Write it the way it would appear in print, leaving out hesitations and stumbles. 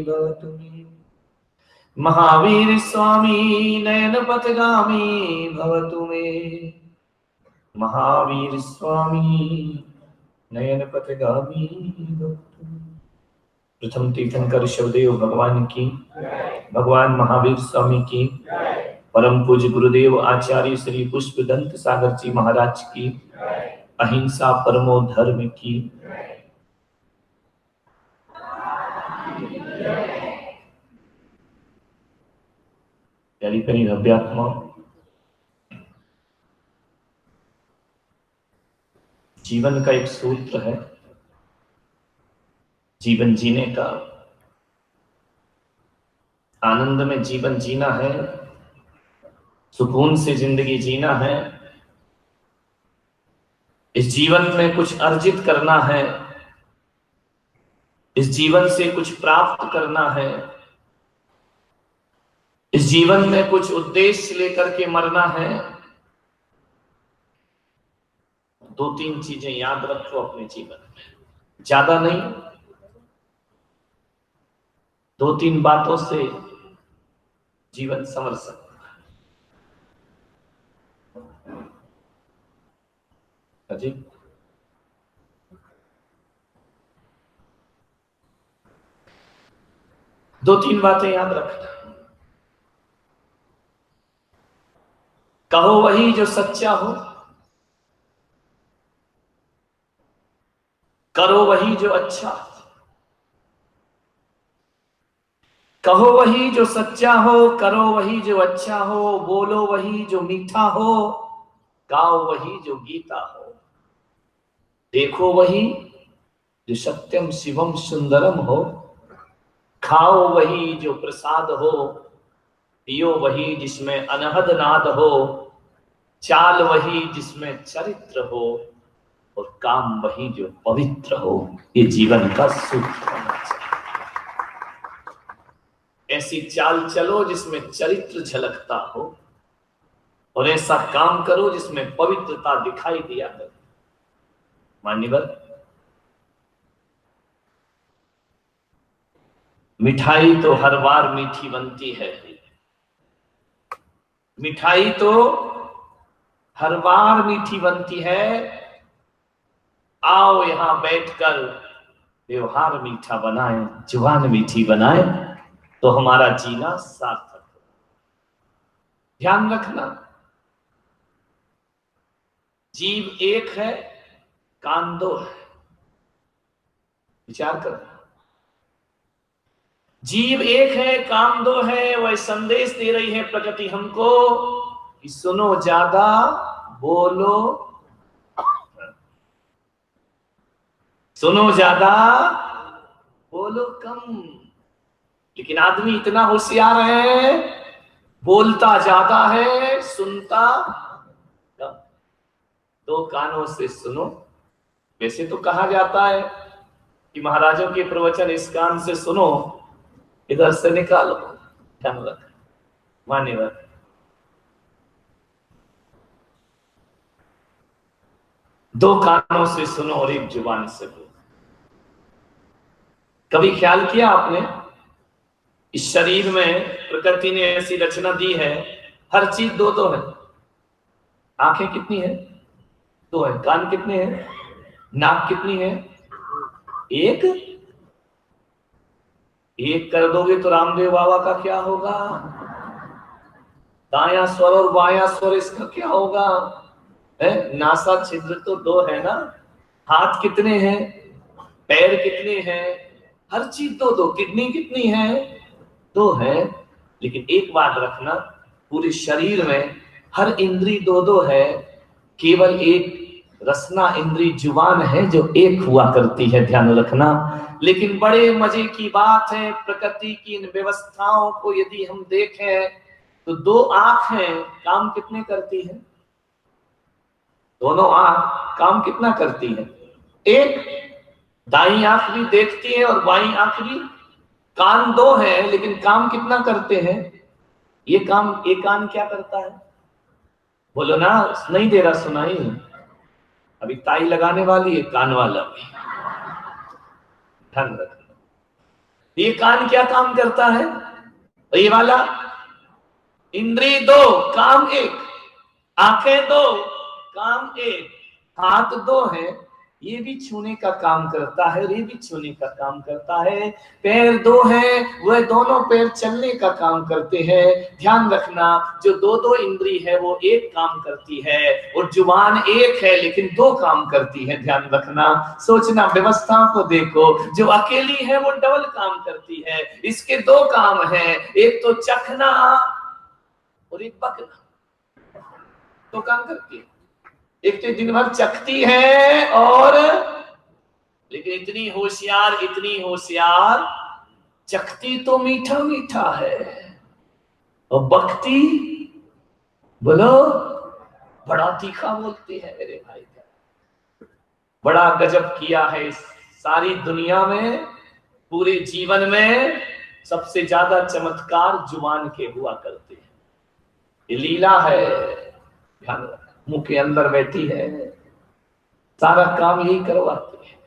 भवतु मे। महावीर स्वामी नयन पथगामी भवतु मे। महावीर स्वामी नयन पथगामी भवतु मे। प्रथम तीर्थंकर ऋषभदेव भगवान की, भगवान महावीर स्वामी की, परम पूज्य गुरुदेव आचार्य श्री पुष्पदंत सागर जी महाराज की, अहिंसा परमो धर्म की। प्यारी प्यारी अध्यात्मा, जीवन का एक सूत्र है, जीवन जीने का, आनंद में जीवन जीना है, सुकून से जिंदगी जीना है, इस जीवन में कुछ अर्जित करना है, इस जीवन से कुछ प्राप्त करना है, इस जीवन में कुछ उद्देश्य लेकर के मरना है। दो तीन चीजें याद रखो अपने जीवन में, ज्यादा नहीं, दो तीन बातों से जीवन संवर सकता है। जी, दो तीन बातें याद रखना। कहो वही जो सच्चा हो, करो वही जो अच्छा, कहो वही जो सच्चा हो, करो वही जो अच्छा हो, बोलो वही जो मीठा हो, गाओ वही जो गीता हो, देखो वही जो सत्यम शिवम सुंदरम हो, खाओ वही जो प्रसाद हो, पियो वही जिसमें अनहद नाद हो, चाल वही जिसमें चरित्र हो, और काम वही जो पवित्र हो। ये जीवन का सूत्र होना चाहिए। ऐसी चाल चलो जिसमें चरित्र झलकता हो, और ऐसा काम करो जिसमें पवित्रता दिखाई दिया करे। मान्यवर, मिठाई तो हर बार मीठी बनती है, मिठाई तो हर बार मीठी बनती है। आओ यहां बैठकर व्यवहार मीठा बनाए, जुबान मीठी बनाए, तो हमारा जीना सार्थक हो। ध्यान रखना, जीव एक है, कान दो है। विचार करना, जीव एक है, काम दो है। वह संदेश दे रही है प्रकृति हमको कि सुनो ज्यादा, बोलो, सुनो ज्यादा, बोलो कम। लेकिन आदमी इतना होशियार है, बोलता ज्यादा है, सुनता कम। दो कानों से सुनो। वैसे तो कहा जाता है कि महाराजों के प्रवचन इस कान से सुनो, इधर से निकालो। ध्यान रख, मान्यवर, दो कानों से सुनो और एक जुबान से बोलो। कभी ख्याल किया आपने, इस शरीर में प्रकृति ने ऐसी रचना दी है, हर चीज दो दो है। आंखें कितनी है? दो है। कान कितने हैं? नाक कितनी है? एक। एक कर दोगे तो रामदेव बाबा का क्या होगा? दाया स्वर और बाया स्वर, इसका क्या होगा? है नासा छिद्र तो दो है ना। हाथ कितने हैं? पैर कितने हैं? हर चीज दो दो। किडनी कितनी है? दो है। लेकिन एक बात रखना, पूरे शरीर में हर इंद्री दो दो है, केवल एक रसना इंद्री जुबान है जो एक हुआ करती है। ध्यान रखना। लेकिन बड़े मजे की बात है, प्रकृति की इन व्यवस्थाओं को यदि हम देखें तो दो आंख हैं, काम कितने करती है? दोनों आंख काम कितना करती है? एक। दाई आंख भी देखती है और बाई आंख भी। कान दो है लेकिन काम कितना करते हैं? ये काम, एक कान क्या करता है? बोलो ना, नहीं दे रहा सुनाई। अभी ताई लगाने वाली है कान वाला भी। ध्यान रखना, ये कान क्या काम करता है? ये वाला इंद्रिय दो, काम एक, आंखें दो, काम एक, हाथ दो है, ये भी छूने का काम करता है, ये भी छूने का काम करता है। पैर दो है, वह दोनों पैर चलने का काम करते हैं। ध्यान रखना, जो दो दो इंद्री है वो एक काम करती है, और जुबान एक है लेकिन दो काम करती है। ध्यान रखना, सोचना, व्यवस्था को देखो, जो अकेली है वो डबल काम करती है। इसके दो काम है, एक तो चखना और एक पकना, तो काम करती है। एक तो दिन भर चखती है, और लेकिन इतनी होशियार, इतनी होशियार, चखती तो मीठा मीठा है, और बकती बोलो बड़ा तीखा बोलती है। मेरे भाई का बड़ा गजब किया है इस सारी दुनिया में, पूरे जीवन में सबसे ज्यादा चमत्कार जुबान के हुआ करते हैं। ये लीला है, ध्यान रखना। मुंह के अंदर बैठी है, सारा काम यही करवाती है।